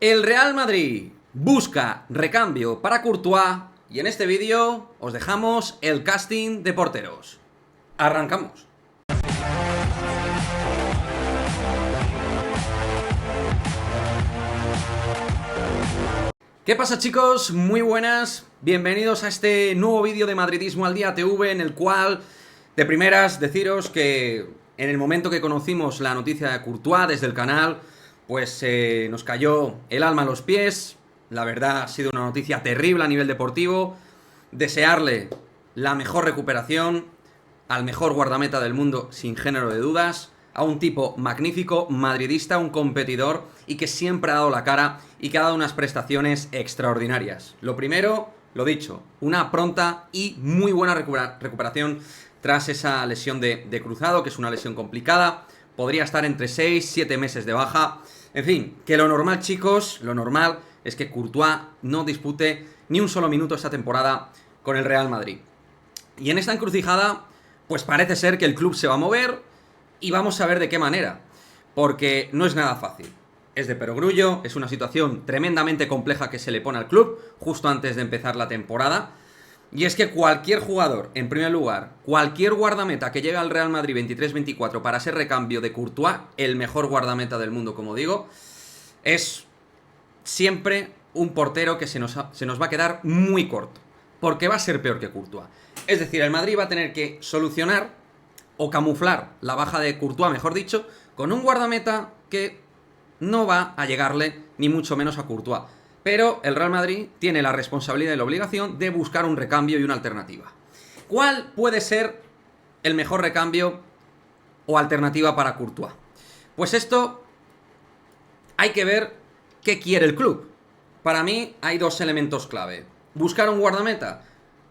El Real Madrid busca recambio para Courtois y en este vídeo os dejamos el casting de porteros. Arrancamos. ¿Qué pasa, chicos? Muy buenas, bienvenidos a este nuevo vídeo de Madridismo al Día TV, en el cual de primeras deciros que en el momento que conocimos la noticia de Courtois desde el canal, pues nos cayó el alma a los pies. La verdad ha sido una noticia terrible a nivel deportivo. Desearle la mejor recuperación al mejor guardameta del mundo, sin género de dudas, a un tipo magnífico, madridista, un competidor y que siempre ha dado la cara y que ha dado unas prestaciones extraordinarias. Lo primero, lo dicho, una pronta y muy buena recuperación tras esa lesión de cruzado, que es una lesión complicada. Podría estar entre 6 y 7 meses de baja. En fin, que lo normal, chicos, lo normal es que Courtois no dispute ni un solo minuto esta temporada con el Real Madrid. Y en esta encrucijada, pues parece ser que el club se va a mover y vamos a ver de qué manera, porque no es nada fácil. Es de perogrullo, es una situación tremendamente compleja que se le pone al club justo antes de empezar la temporada. Y es que cualquier jugador, en primer lugar, cualquier guardameta que llegue al Real Madrid 23-24 para ser recambio de Courtois, el mejor guardameta del mundo, como digo, es siempre un portero que se nos va a quedar muy corto, porque va a ser peor que Courtois. Es decir, el Madrid va a tener que solucionar o camuflar la baja de Courtois, mejor dicho, con un guardameta que no va a llegarle ni mucho menos a Courtois. Pero el Real Madrid tiene la responsabilidad y la obligación de buscar un recambio y una alternativa. ¿Cuál puede ser el mejor recambio o alternativa para Courtois? Pues esto hay que ver qué quiere el club. Para mí hay dos elementos clave. Buscar un guardameta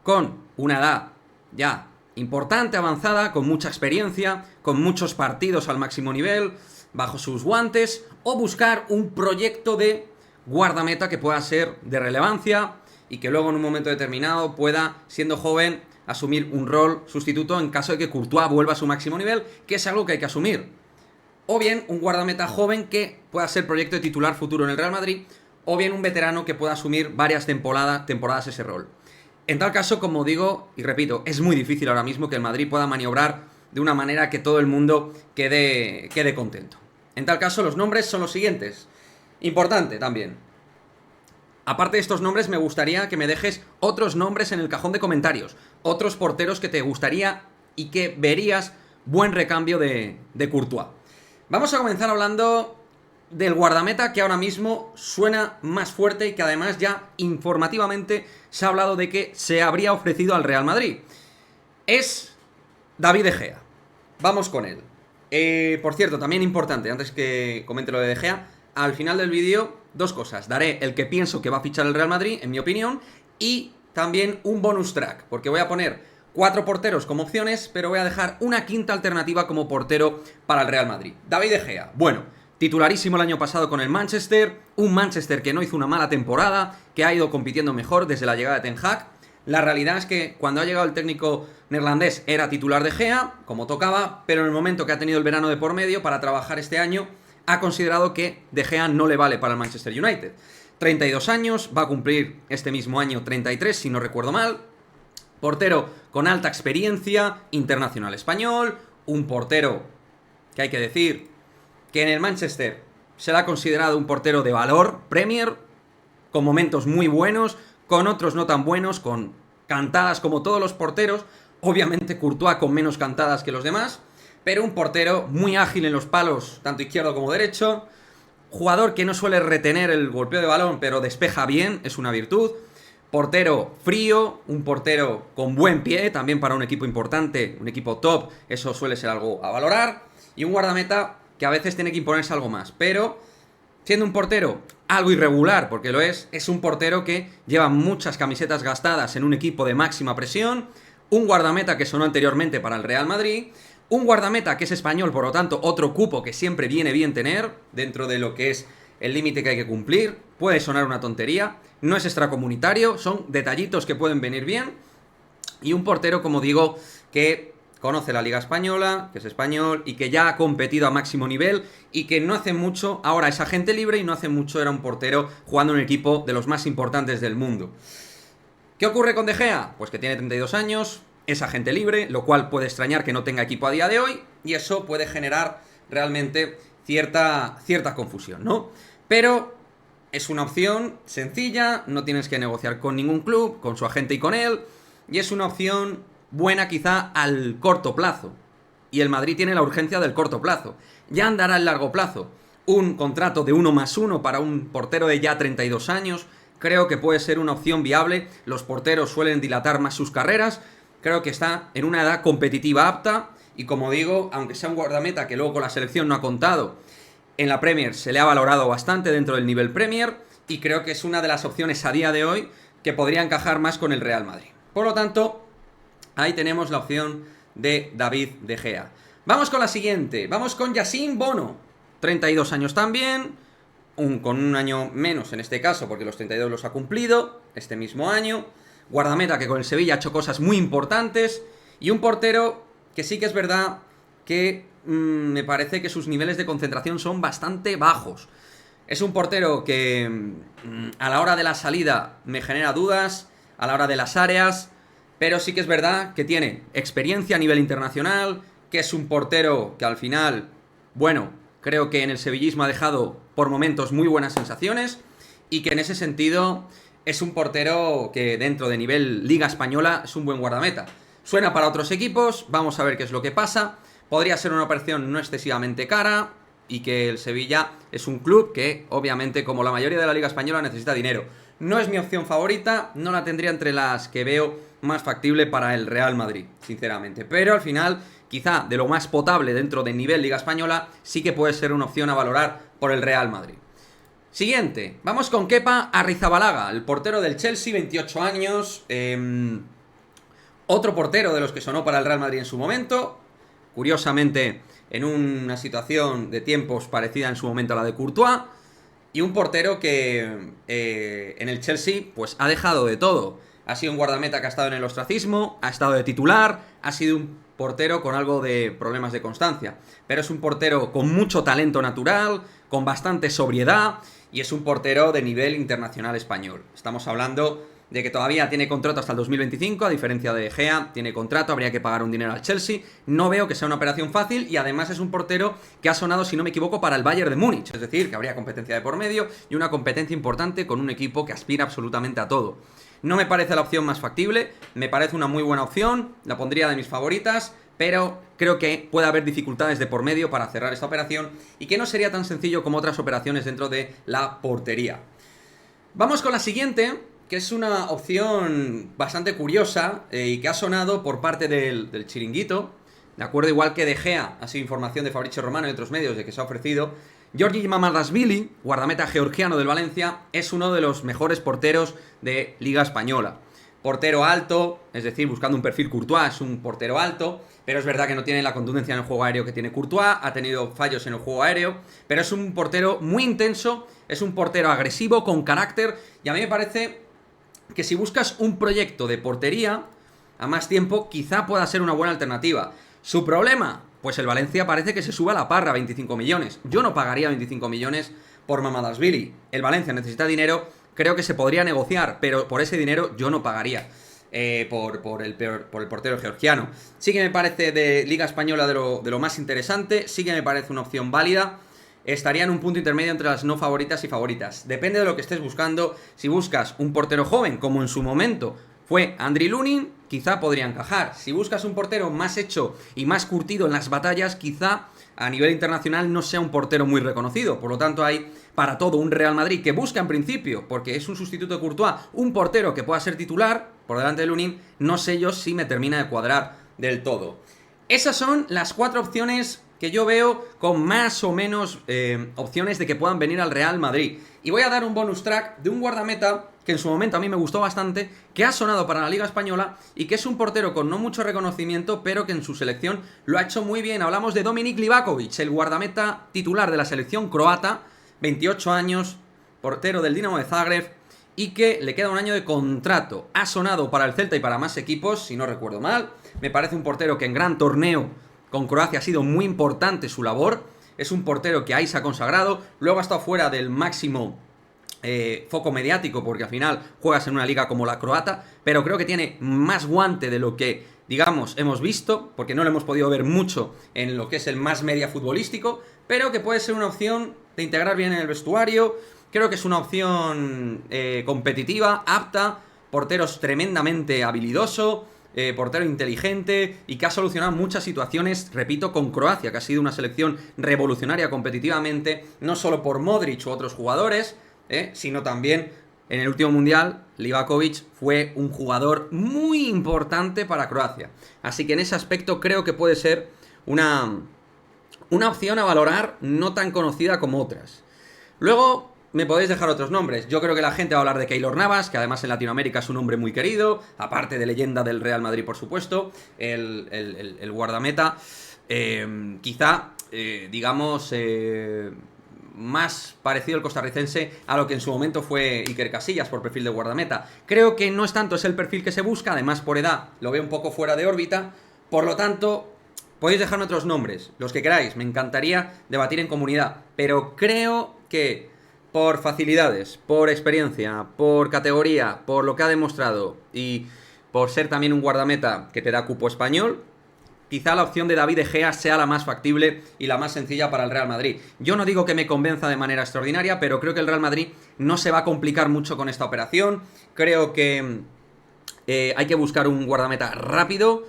con una edad ya importante, avanzada, con mucha experiencia, con muchos partidos al máximo nivel, bajo sus guantes, o buscar un proyecto de guardameta que pueda ser de relevancia y que luego en un momento determinado pueda, siendo joven, asumir un rol sustituto en caso de que Courtois vuelva a su máximo nivel, que es algo que hay que asumir. O bien un guardameta joven que pueda ser proyecto de titular futuro en el Real Madrid, o bien un veterano que pueda asumir varias temporadas ese rol. En tal caso, como digo y repito, es muy difícil ahora mismo que el Madrid pueda maniobrar de una manera que todo el mundo quede contento. En tal caso, los nombres son los siguientes. Importante también. Aparte de estos nombres, me gustaría que me dejes otros nombres en el cajón de comentarios. Otros porteros que te gustaría y que verías buen recambio de Courtois. Vamos a comenzar hablando del guardameta que ahora mismo suena más fuerte y que además ya informativamente se ha hablado de que se habría ofrecido al Real Madrid. Es David De Gea. Vamos con él. Por cierto, también importante, antes que comente lo de De Gea, al final del vídeo, dos cosas. Daré el que pienso que va a fichar el Real Madrid, en mi opinión, y también un bonus track, porque voy a poner 4 porteros como opciones, pero voy a dejar una quinta alternativa como portero para el Real Madrid. David De Gea, bueno, titularísimo el año pasado con el Manchester, un Manchester que no hizo una mala temporada, que ha ido compitiendo mejor desde la llegada de Ten Hag. La realidad es que cuando ha llegado el técnico neerlandés era titular De Gea, como tocaba, pero en el momento que ha tenido el verano de por medio para trabajar este año, ha considerado que De Gea no le vale para el Manchester United. 32 años, va a cumplir este mismo año 33, si no recuerdo mal. Portero con alta experiencia, internacional español, un portero que hay que decir que en el Manchester se le ha considerado un portero de valor Premier, con momentos muy buenos, con otros no tan buenos, con cantadas como todos los porteros, obviamente Courtois con menos cantadas que los demás, pero un portero muy ágil en los palos, tanto izquierdo como derecho, jugador que no suele retener el golpeo de balón, pero despeja bien, es una virtud, portero frío, un portero con buen pie, también para un equipo importante, un equipo top, eso suele ser algo a valorar, y un guardameta que a veces tiene que imponerse algo más, pero siendo un portero algo irregular, porque lo es un portero que lleva muchas camisetas gastadas en un equipo de máxima presión, un guardameta que sonó anteriormente para el Real Madrid, un guardameta que es español, por lo tanto, otro cupo que siempre viene bien tener dentro de lo que es el límite que hay que cumplir. Puede sonar una tontería, no es extracomunitario, son detallitos que pueden venir bien. Y un portero, como digo, que conoce la Liga Española, que es español y que ya ha competido a máximo nivel y que no hace mucho, ahora es agente libre y no hace mucho era un portero jugando en un equipo de los más importantes del mundo. ¿Qué ocurre con De Gea? Pues que tiene 32 años, es agente libre, lo cual puede extrañar que no tenga equipo a día de hoy y eso puede generar realmente cierta confusión, ¿no? Pero es una opción sencilla, no tienes que negociar con ningún club, con su agente y con él, y es una opción buena quizá al corto plazo. Y el Madrid tiene la urgencia del corto plazo. Ya andará el largo plazo. Un contrato de 1+1 para un portero de ya 32 años, creo que puede ser una opción viable. Los porteros suelen dilatar más sus carreras, creo que está en una edad competitiva apta, y como digo, aunque sea un guardameta que luego con la selección no ha contado, en la Premier se le ha valorado bastante dentro del nivel Premier, y creo que es una de las opciones a día de hoy que podría encajar más con el Real Madrid. Por lo tanto, ahí tenemos la opción de David De Gea. Vamos con la siguiente, vamos con Yassine Bono, 32 años también, con un año menos en este caso, porque los 32 los ha cumplido este mismo año, guardameta que con el Sevilla ha hecho cosas muy importantes, y un portero que sí que es verdad que me parece que sus niveles de concentración son bastante bajos. Es un portero que a la hora de la salida me genera dudas, a la hora de las áreas, pero sí que es verdad que tiene experiencia a nivel internacional, que es un portero que al final, bueno, creo que en el sevillismo ha dejado por momentos muy buenas sensaciones y que en ese sentido es un portero que dentro de nivel Liga Española es un buen guardameta. Suena para otros equipos, vamos a ver qué es lo que pasa. Podría ser una operación no excesivamente cara y que el Sevilla es un club que obviamente como la mayoría de la Liga Española necesita dinero. No es mi opción favorita, no la tendría entre las que veo más factible para el Real Madrid, sinceramente. Pero al final, quizá de lo más potable dentro del nivel Liga Española, sí que puede ser una opción a valorar por el Real Madrid. Siguiente, vamos con Kepa Arrizabalaga, el portero del Chelsea, 28 años. Otro portero de los que sonó para el Real Madrid en su momento. Curiosamente, en una situación de tiempos parecida en su momento a la de Courtois. Y un portero que en el Chelsea pues ha dejado de todo. Ha sido un guardameta que ha estado en el ostracismo, ha estado de titular, ha sido un portero con algo de problemas de constancia. Pero es un portero con mucho talento natural, con bastante sobriedad y es un portero de nivel internacional español. Estamos hablando de que todavía tiene contrato hasta el 2025, a diferencia de Gea, tiene contrato, habría que pagar un dinero al Chelsea. No veo que sea una operación fácil y además es un portero que ha sonado, si no me equivoco, para el Bayern de Múnich. Es decir, que habría competencia de por medio y una competencia importante con un equipo que aspira absolutamente a todo. No me parece la opción más factible, me parece una muy buena opción, la pondría de mis favoritas, pero creo que puede haber dificultades de por medio para cerrar esta operación y que no sería tan sencillo como otras operaciones dentro de la portería. Vamos con la siguiente, que es una opción bastante curiosa y que ha sonado por parte del Chiringuito, de acuerdo, igual que De Gea, ha sido información de Fabrizio Romano y otros medios de que se ha ofrecido. Giorgi Mamardashvili, guardameta georgiano del Valencia, es uno de los mejores porteros de Liga Española. Portero alto, es decir, buscando un perfil Courtois, es un portero alto, pero es verdad que no tiene la contundencia en el juego aéreo que tiene Courtois, ha tenido fallos en el juego aéreo, pero es un portero muy intenso, es un portero agresivo, con carácter, y a mí me parece que si buscas un proyecto de portería a más tiempo, quizá pueda ser una buena alternativa. ¿Su problema? Pues el Valencia parece que se sube a la parra a 25 millones. Yo no pagaría 25 millones por Mamardashvili. El Valencia necesita dinero, creo que se podría negociar, pero por ese dinero yo no pagaría por el portero georgiano. Sí que me parece de Liga Española de lo más interesante, sí que me parece una opción válida. Estaría en un punto intermedio entre las no favoritas y favoritas. Depende de lo que estés buscando. Si buscas un portero joven, como en su momento fue Andriy Lunin, quizá podría encajar. Si buscas un portero más hecho y más curtido en las batallas, quizá a nivel internacional no sea un portero muy reconocido. Por lo tanto, hay para todo un Real Madrid que busca en principio, porque es un sustituto de Courtois, un portero que pueda ser titular por delante de Lunin. No sé yo si me termina de cuadrar del todo. Esas son las 4 opciones que yo veo con más o menos opciones de que puedan venir al Real Madrid. Y voy a dar un bonus track de un guardameta que en su momento a mí me gustó bastante, que ha sonado para la Liga Española y que es un portero con no mucho reconocimiento, pero que en su selección lo ha hecho muy bien. Hablamos de Dominik Livakovic, el guardameta titular de la selección croata, 28 años, portero del Dinamo de Zagreb, y que le queda un año de contrato. Ha sonado para el Celta y para más equipos, si no recuerdo mal. Me parece un portero que en gran torneo con Croacia ha sido muy importante su labor. Es un portero que ahí se ha consagrado. Luego ha estado fuera del máximo foco mediático, porque al final juegas en una liga como la croata, pero creo que tiene más guante de lo que, digamos, hemos visto, porque no lo hemos podido ver mucho en lo que es el más media futbolístico, pero que puede ser una opción de integrar bien en el vestuario. Creo que es una opción competitiva, apta, porteros tremendamente habilidoso, portero inteligente y que ha solucionado muchas situaciones, repito, con Croacia, que ha sido una selección revolucionaria competitivamente, no solo por Modric u otros jugadores, sino también en el último mundial, Livakovic fue un jugador muy importante para Croacia. Así que en ese aspecto creo que puede ser una opción a valorar, no tan conocida como otras. Luego me podéis dejar otros nombres. Yo creo que la gente va a hablar de Keylor Navas, que además en Latinoamérica es un hombre muy querido, aparte de leyenda del Real Madrid, por supuesto, el guardameta, quizá, digamos, más parecido al costarricense a lo que en su momento fue Iker Casillas por perfil de guardameta. Creo que no es tanto ese el perfil que se busca, además por edad lo veo un poco fuera de órbita, por lo tanto podéis dejarme otros nombres, los que queráis, me encantaría debatir en comunidad, pero creo que por facilidades, por experiencia, por categoría, por lo que ha demostrado y por ser también un guardameta que te da cupo español, quizá la opción de David De Gea sea la más factible y la más sencilla para el Real Madrid. Yo no digo que me convenza de manera extraordinaria, pero creo que el Real Madrid no se va a complicar mucho con esta operación. Creo que hay que buscar un guardameta rápido.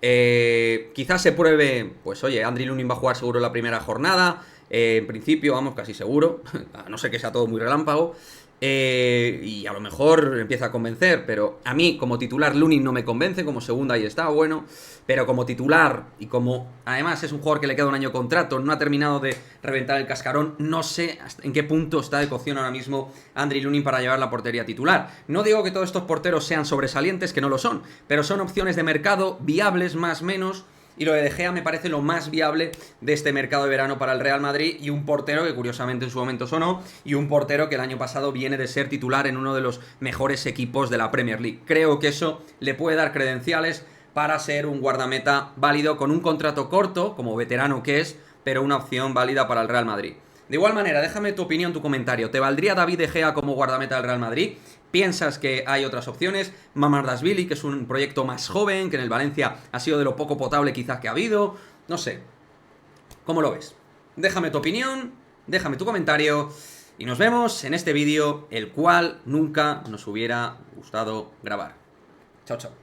Quizás se pruebe, pues oye, Andriy Lunin va a jugar seguro la primera jornada. En principio, vamos, casi seguro, a no ser que sea todo muy relámpago. Y a lo mejor empieza a convencer, pero a mí como titular Lunin no me convence, como segunda ahí está, bueno, pero como titular y como además es un jugador que le queda un año de contrato, no ha terminado de reventar el cascarón, no sé en qué punto está de cocción ahora mismo Andriy Lunin para llevar la portería titular. No digo que todos estos porteros sean sobresalientes, que no lo son, pero son opciones de mercado viables más o menos. Y lo de De Gea me parece lo más viable de este mercado de verano para el Real Madrid, y un portero que curiosamente en su momento sonó, y un portero que el año pasado viene de ser titular en uno de los mejores equipos de la Premier League. Creo que eso le puede dar credenciales para ser un guardameta válido con un contrato corto, como veterano que es, pero una opción válida para el Real Madrid. De igual manera, déjame tu opinión, tu comentario. ¿Te valdría David De Gea como guardameta del Real Madrid? ¿Piensas que hay otras opciones? Mamardashvili, que es un proyecto más joven, que en el Valencia ha sido de lo poco potable quizás que ha habido. No sé. ¿Cómo lo ves? Déjame tu opinión, déjame tu comentario y nos vemos en este vídeo, el cual nunca nos hubiera gustado grabar. Chao, chao.